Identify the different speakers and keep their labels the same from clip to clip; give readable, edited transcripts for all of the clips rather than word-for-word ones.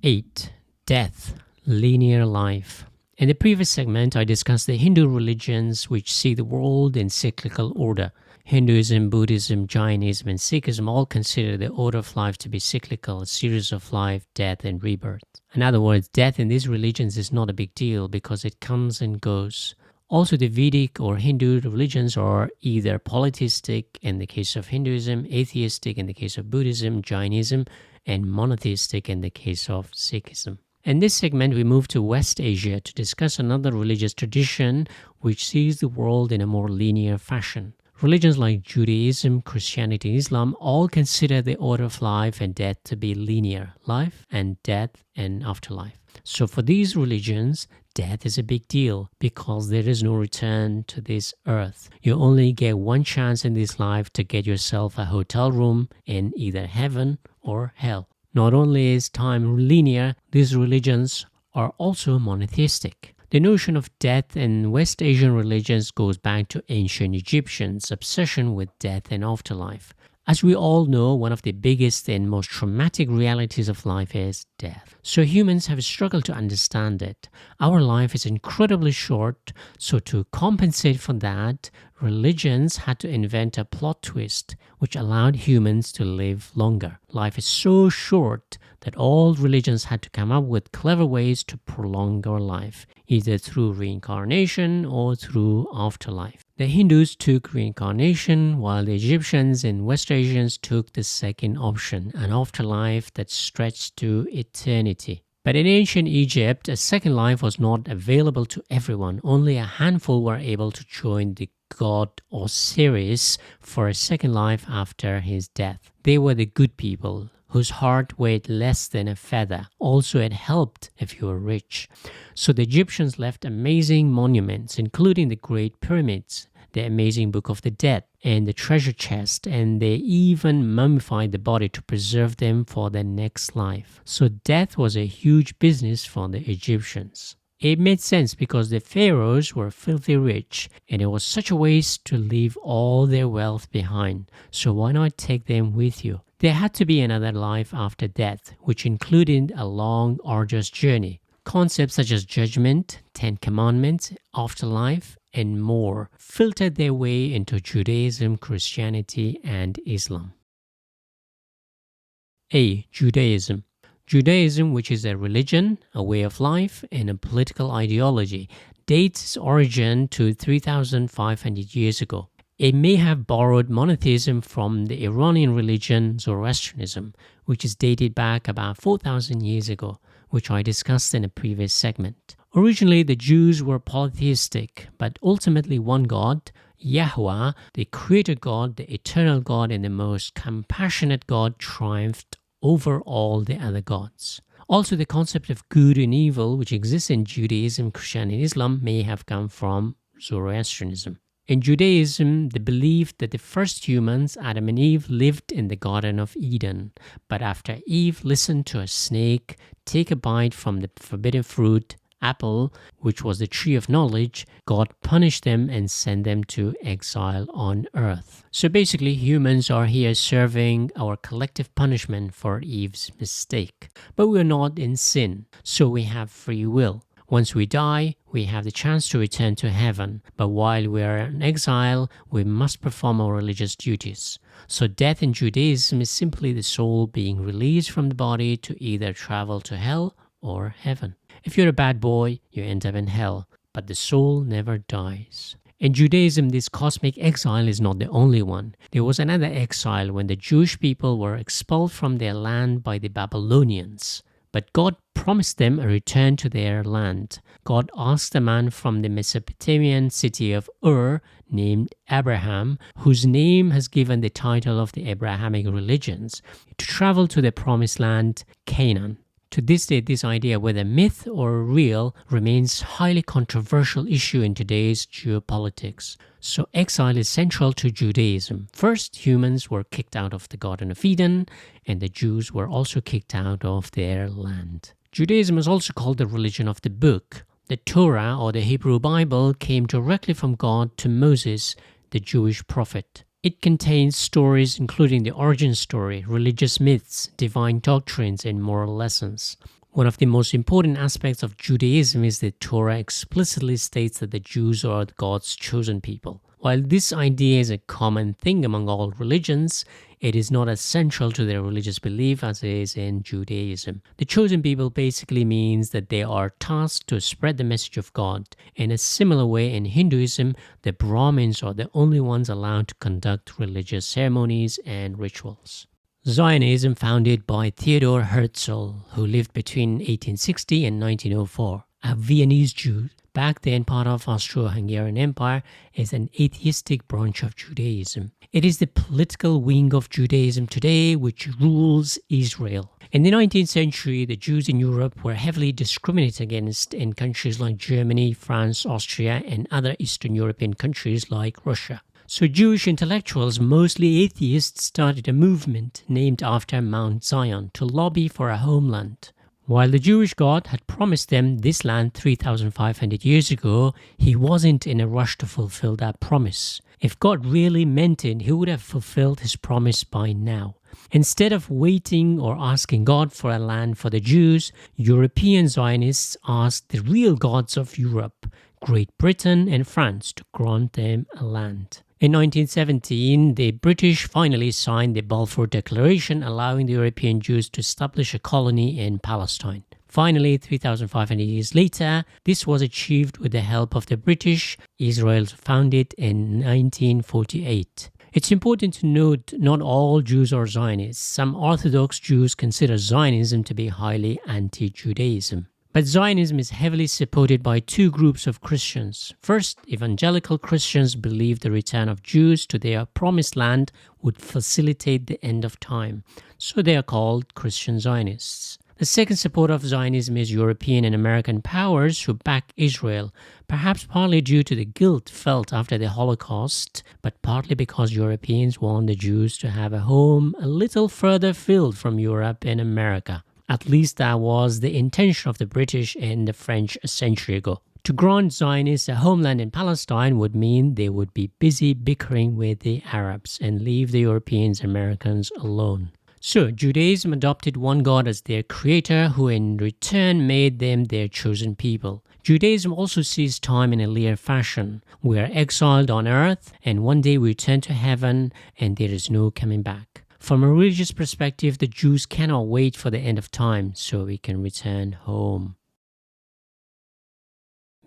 Speaker 1: 8. Death, linear life. In the previous segment, I discussed the Hindu religions which see the world in cyclical order. Hinduism, Buddhism, Jainism, and Sikhism all consider the order of life to be cyclical, a series of life, death, and rebirth. In other words, death in these religions is not a big deal because it comes and goes. Also, the Vedic or Hindu religions are either polytheistic in the case of Hinduism, atheistic in the case of Buddhism, Jainism, and monotheistic in the case of Sikhism. In this segment, we move to West Asia to discuss another religious tradition which sees the world in a more linear fashion. Religions like Judaism, Christianity, and Islam all consider the order of life and death to be linear, life and death and afterlife. So for these religions, death is a big deal because there is no return to this earth. You only get one chance in this life to get yourself a hotel room in either heaven or hell. Not only is time linear, these religions are also monotheistic. The notion of death in West Asian religions goes back to ancient Egyptians' obsession with death and afterlife. As we all know, one of the biggest and most traumatic realities of life is death. So humans have struggled to understand it. Our life is incredibly short, so to compensate for that, religions had to invent a plot twist which allowed humans to live longer. Life is so short that all religions had to come up with clever ways to prolong our life, either through reincarnation or through afterlife. The Hindus took reincarnation, while the Egyptians and West Asians took the second option, an afterlife that stretched to eternity. But in ancient Egypt, a second life was not available to everyone. Only a handful were able to join the god Osiris for a second life after his death. They were the good people, whose heart weighed less than a feather. Also, it helped if you were rich. So the Egyptians left amazing monuments, including the Great Pyramids, the amazing Book of the Dead, and the treasure chest, and they even mummified the body to preserve them for the next life. So death was a huge business for the Egyptians. It made sense because the pharaohs were filthy rich, and it was such a waste to leave all their wealth behind. So why not take them with you? There had to be another life after death, which included a long, arduous journey. Concepts such as judgment, 10 commandments, afterlife, and more filtered their way into Judaism, Christianity, and Islam. A. Judaism. Judaism, which is a religion, a way of life, and a political ideology, dates its origin to 3,500 years ago. It may have borrowed monotheism from the Iranian religion Zoroastrianism, which is dated back about 4,000 years ago, which I discussed in a previous segment. Originally, the Jews were polytheistic, but ultimately one God, Yahweh, the creator God, the eternal God, and the most compassionate God, triumphed over all the other gods. Also, the concept of good and evil, which exists in Judaism, Christianity, and Islam, may have come from Zoroastrianism. In Judaism, the belief that the first humans, Adam and Eve, lived in the Garden of Eden. But after Eve listened to a snake take a bite from the forbidden fruit, apple, which was the tree of knowledge, God punished them and sent them to exile on earth. So basically, humans are here serving our collective punishment for Eve's mistake. But we are not in sin, so we have free will. Once we die, we have the chance to return to heaven. But while we are in exile, we must perform our religious duties. So death in Judaism is simply the soul being released from the body to either travel to hell or heaven. If you're a bad boy, you end up in hell, but the soul never dies. In Judaism, this cosmic exile is not the only one. There was another exile when the Jewish people were expelled from their land by the Babylonians. But God promised them a return to their land. God asked a man from the Mesopotamian city of Ur, named Abraham, whose name has given the title of the Abrahamic religions, to travel to the promised land, Canaan. To this day, this idea, whether myth or real, remains a highly controversial issue in today's geopolitics. So exile is central to Judaism. First, humans were kicked out of the Garden of Eden, and the Jews were also kicked out of their land. Judaism is also called the religion of the book. The Torah, or the Hebrew Bible, came directly from God to Moses, the Jewish prophet. It contains stories including the origin story, religious myths, divine doctrines, and moral lessons. One of the most important aspects of Judaism is that Torah explicitly states that the Jews are God's chosen people. While this idea is a common thing among all religions, it is not as central to their religious belief as it is in Judaism. The chosen people basically means that they are tasked to spread the message of God. In a similar way, in Hinduism, the Brahmins are the only ones allowed to conduct religious ceremonies and rituals. Zionism, founded by Theodor Herzl, who lived between 1860 and 1904, a Viennese Jew, back then part of Austro-Hungarian Empire, is an atheistic branch of Judaism. It is the political wing of Judaism today which rules Israel. In the 19th century, the Jews in Europe were heavily discriminated against in countries like Germany, France, Austria, and other Eastern European countries like Russia. So Jewish intellectuals, mostly atheists, started a movement named after Mount Zion to lobby for a homeland. While the Jewish God had promised them this land 3,500 years ago, he wasn't in a rush to fulfill that promise. If God really meant it, he would have fulfilled his promise by now. Instead of waiting or asking God for a land for the Jews, European Zionists asked the real gods of Europe, Great Britain and France, to grant them a land. In 1917, the British finally signed the Balfour Declaration, allowing the European Jews to establish a colony in Palestine. Finally, 3,500 years later, this was achieved with the help of the British. Israel was founded in 1948. It's important to note not all Jews are Zionists. Some Orthodox Jews consider Zionism to be highly anti-Judaism. But Zionism is heavily supported by two groups of Christians. First, evangelical Christians believe the return of Jews to their promised land would facilitate the end of time, so they are called Christian Zionists. The second supporter of Zionism is European and American powers who back Israel, perhaps partly due to the guilt felt after the Holocaust, but partly because Europeans want the Jews to have a home a little further afield from Europe and America. At least that was the intention of the British and the French a century ago. To grant Zionists a homeland in Palestine would mean they would be busy bickering with the Arabs and leave the Europeans and Americans alone. So Judaism adopted one God as their creator, who in return made them their chosen people. Judaism also sees time in a linear fashion. We are exiled on earth, and one day we return to heaven, and there is no coming back. From a religious perspective, the Jews cannot wait for the end of time so we can return home.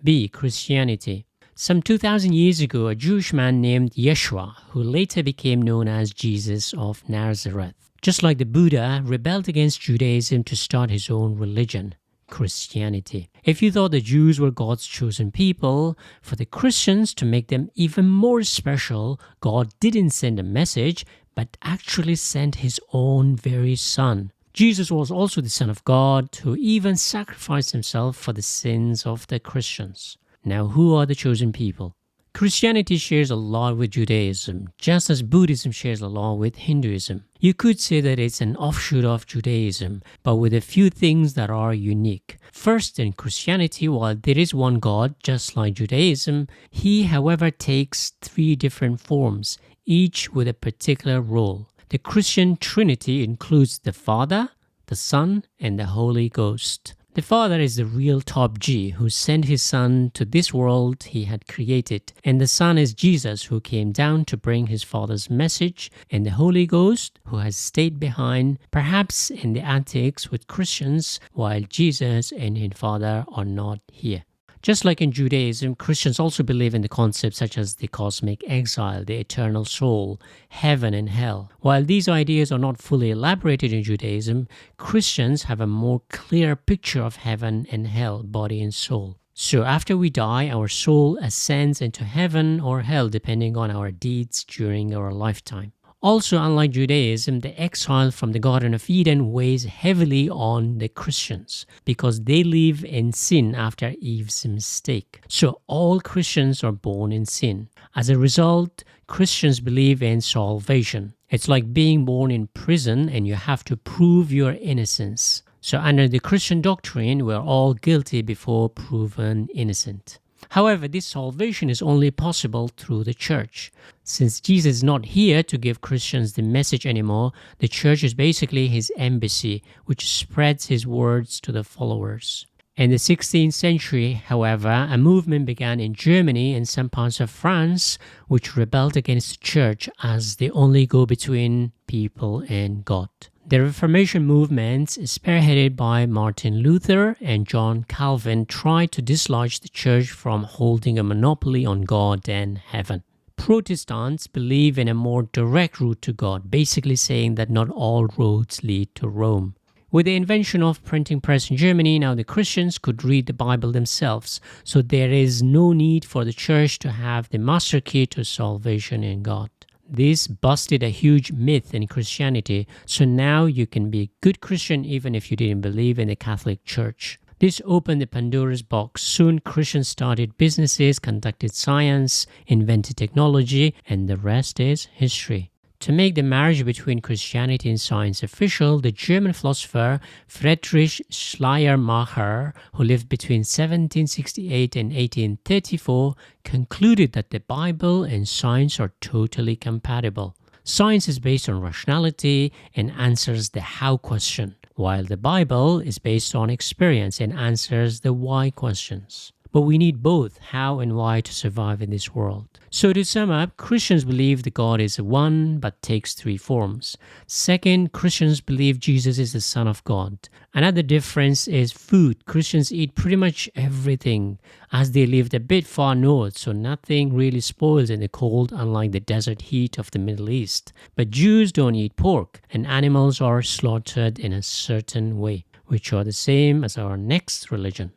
Speaker 1: B. Christianity. Some 2,000 years ago, a Jewish man named Yeshua, who later became known as Jesus of Nazareth, just like the Buddha, rebelled against Judaism to start his own religion, Christianity. If you thought the Jews were God's chosen people, for the Christians to make them even more special, God didn't send a message, but actually sent his own very son. Jesus was also the Son of God, who even sacrificed himself for the sins of the Christians. Now, who are the chosen people? Christianity shares a lot with Judaism, just as Buddhism shares a lot with Hinduism. You could say that it's an offshoot of Judaism, but with a few things that are unique. First, in Christianity, while there is one God, just like Judaism, he, however, takes three different forms, each with a particular role. The Christian Trinity includes the Father, the Son, and the Holy Ghost. The Father is the real top G who sent his Son to this world he had created, and the Son is Jesus who came down to bring his Father's message, and the Holy Ghost who has stayed behind, perhaps in the attics with Christians, while Jesus and his Father are not here. Just like in Judaism, Christians also believe in the concepts such as the cosmic exile, the eternal soul, heaven and hell. While these ideas are not fully elaborated in Judaism, Christians have a more clear picture of heaven and hell, body and soul. So after we die, our soul ascends into heaven or hell depending on our deeds during our lifetime. Also, unlike Judaism, the exile from the Garden of Eden weighs heavily on the Christians because they live in sin after Eve's mistake. So all Christians are born in sin. As a result, Christians believe in salvation. It's like being born in prison and you have to prove your innocence. So under the Christian doctrine, we're all guilty before proven innocent. However, this salvation is only possible through the church. Since Jesus is not here to give Christians the message anymore, the church is basically his embassy, which spreads his words to the followers. In the 16th century, however, a movement began in Germany and some parts of France which rebelled against the church as the only go-between people and God. The Reformation movement, spearheaded by Martin Luther and John Calvin, tried to dislodge the church from holding a monopoly on God and heaven. Protestants believe in a more direct route to God, basically saying that not all roads lead to Rome. With the invention of printing press in Germany, now the Christians could read the Bible themselves, so there is no need for the church to have the master key to salvation in God. This busted a huge myth in Christianity, so now you can be a good Christian even if you didn't believe in the Catholic Church. This opened the Pandora's box. Soon Christians started businesses, conducted science, invented technology, and the rest is history. To make the marriage between Christianity and science official, the German philosopher Friedrich Schleiermacher, who lived between 1768 and 1834, concluded that the Bible and science are totally compatible. Science is based on rationality and answers the how question, while the Bible is based on experience and answers the why questions. But we need both how and why to survive in this world. So to sum up, Christians believe that God is one but takes three forms. Second, Christians believe Jesus is the Son of God. Another difference is food. Christians eat pretty much everything as they lived a bit far north, so nothing really spoils in the cold unlike the desert heat of the Middle East. But Jews don't eat pork and animals are slaughtered in a certain way, which are the same as our next religion.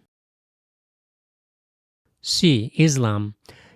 Speaker 1: C. Islam.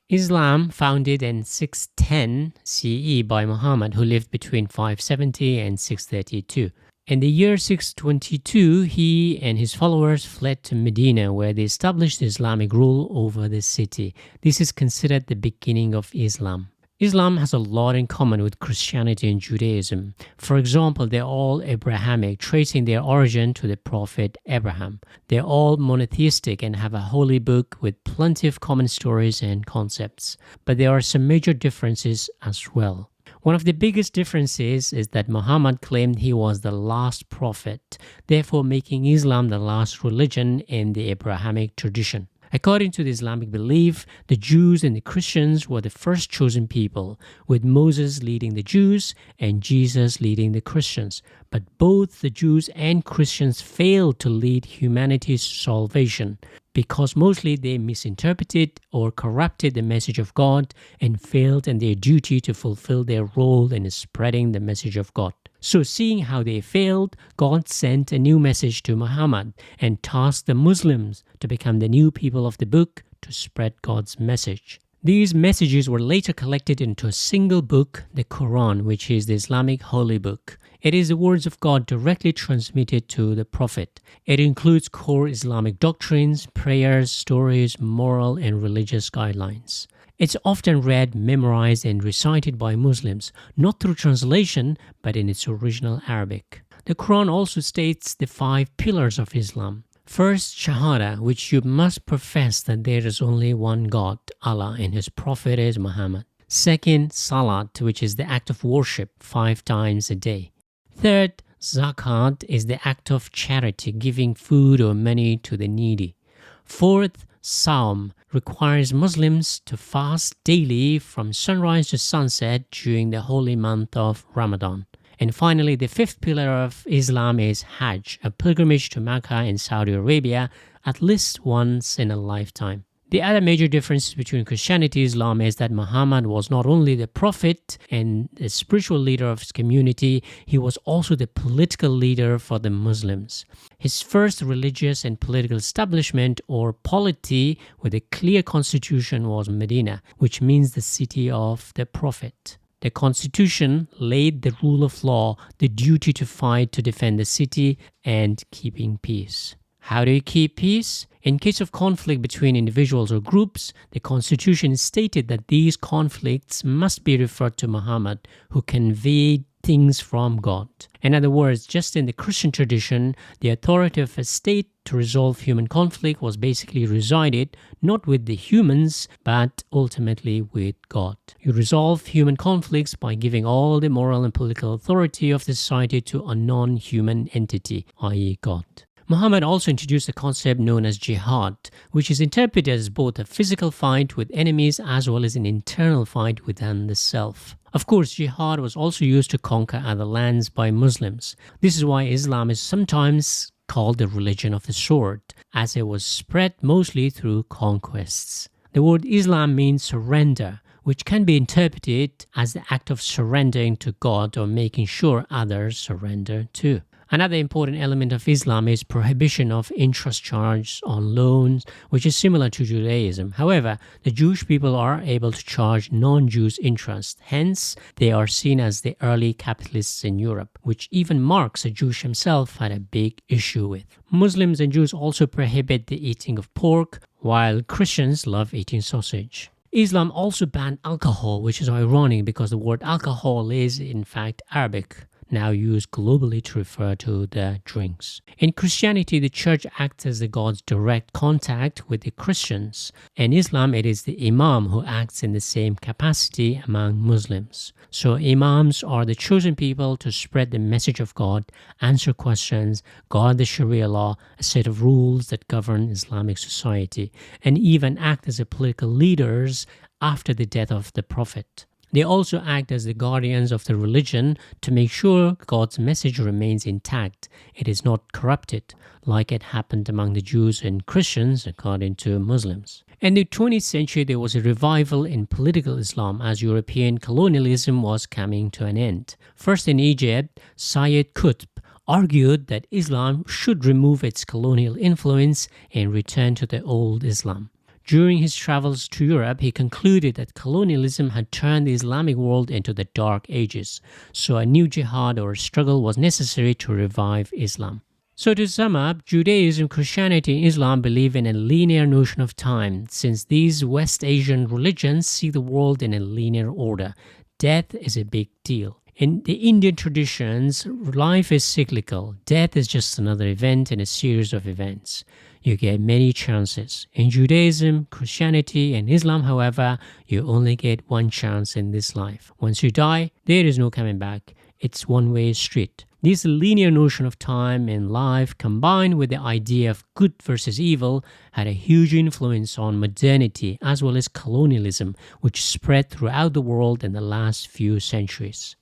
Speaker 1: Islam, founded in 610 CE by Muhammad, who lived between 570 and 632. In the year 622, he and his followers fled to Medina, where they established Islamic rule over the city. This is considered the beginning of Islam. Islam has a lot in common with Christianity and Judaism. For example, they're all Abrahamic, tracing their origin to the prophet Abraham. They're all monotheistic and have a holy book with plenty of common stories and concepts. But there are some major differences as well. One of the biggest differences is that Muhammad claimed he was the last prophet, therefore making Islam the last religion in the Abrahamic tradition. According to the Islamic belief, the Jews and the Christians were the first chosen people, with Moses leading the Jews and Jesus leading the Christians. But both the Jews and Christians failed to lead humanity's salvation because mostly they misinterpreted or corrupted the message of God and failed in their duty to fulfill their role in spreading the message of God. So seeing how they failed, God sent a new message to Muhammad and tasked the Muslims to become the new people of the book to spread God's message. These messages were later collected into a single book, the Quran, which is the Islamic holy book. It is the words of God directly transmitted to the Prophet. It includes core Islamic doctrines, prayers, stories, moral and religious guidelines. It's often read, memorized, and recited by Muslims, not through translation, but in its original Arabic. The Quran also states the 5 pillars of Islam. First, Shahada, which you must profess that there is only one God, Allah, and His Prophet is Muhammad. Second, Salat, which is the act of worship 5 times a day. Third, Zakat is the act of charity, giving food or money to the needy. Fourth, Saum requires Muslims to fast daily from sunrise to sunset during the holy month of Ramadan. And finally, the 5th pillar of Islam is Hajj, a pilgrimage to Mecca in Saudi Arabia at least once in a lifetime. The other major difference between Christianity and Islam is that Muhammad was not only the prophet and the spiritual leader of his community, he was also the political leader for the Muslims. His first religious and political establishment or polity with a clear constitution was Medina, which means the city of the prophet. The constitution laid the rule of law, the duty to fight to defend the city, and keeping peace. How do you keep peace? In case of conflict between individuals or groups, the constitution stated that these conflicts must be referred to Muhammad, who conveyed things from God. In other words, just in the Christian tradition, the authority of a state to resolve human conflict was basically resided not with the humans, but ultimately with God. You resolve human conflicts by giving all the moral and political authority of the society to a non-human entity, i.e. God. Muhammad also introduced a concept known as jihad, which is interpreted as both a physical fight with enemies as well as an internal fight within the self. Of course, jihad was also used to conquer other lands by Muslims. This is why Islam is sometimes called the religion of the sword, as it was spread mostly through conquests. The word Islam means surrender, which can be interpreted as the act of surrendering to God or making sure others surrender too. Another important element of Islam is prohibition of interest charges on loans, which is similar to Judaism. However, the Jewish people are able to charge non-Jews interest. Hence, they are seen as the early capitalists in Europe, which even Marx, a Jew himself, had a big issue with. Muslims and Jews also prohibit the eating of pork, while Christians love eating sausage. Islam also banned alcohol, which is ironic because the word alcohol is in fact Arabic, now used globally to refer to the drinks. In Christianity, the church acts as the God's direct contact with the Christians. In Islam, it is the imam who acts in the same capacity among Muslims. So imams are the chosen people to spread the message of God, answer questions, guard the Sharia law, a set of rules that govern Islamic society, and even act as the political leaders after the death of the Prophet. They also act as the guardians of the religion to make sure God's message remains intact. It is not corrupted, like it happened among the Jews and Christians, according to Muslims. In the 20th century, there was a revival in political Islam as European colonialism was coming to an end. First in Egypt, Sayyid Qutb argued that Islam should remove its colonial influence and return to the old Islam. During his travels to Europe, he concluded that colonialism had turned the Islamic world into the Dark Ages, so a new jihad or struggle was necessary to revive Islam. So to sum up, Judaism, Christianity, and Islam believe in a linear notion of time, since these West Asian religions see the world in a linear order. Death is a big deal. In the Indian traditions, life is cyclical. Death is just another event in a series of events. You get many chances. In Judaism, Christianity, and Islam, however, you only get one chance in this life. Once you die, there is no coming back. It's one-way street. This linear notion of time and life, combined with the idea of good versus evil, had a huge influence on modernity as well as colonialism, which spread throughout the world in the last few centuries.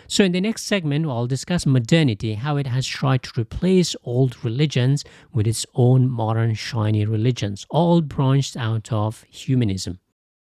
Speaker 1: So in the next segment, I'll discuss modernity, how it has tried to replace old religions with its own modern shiny religions, all branched out of humanism.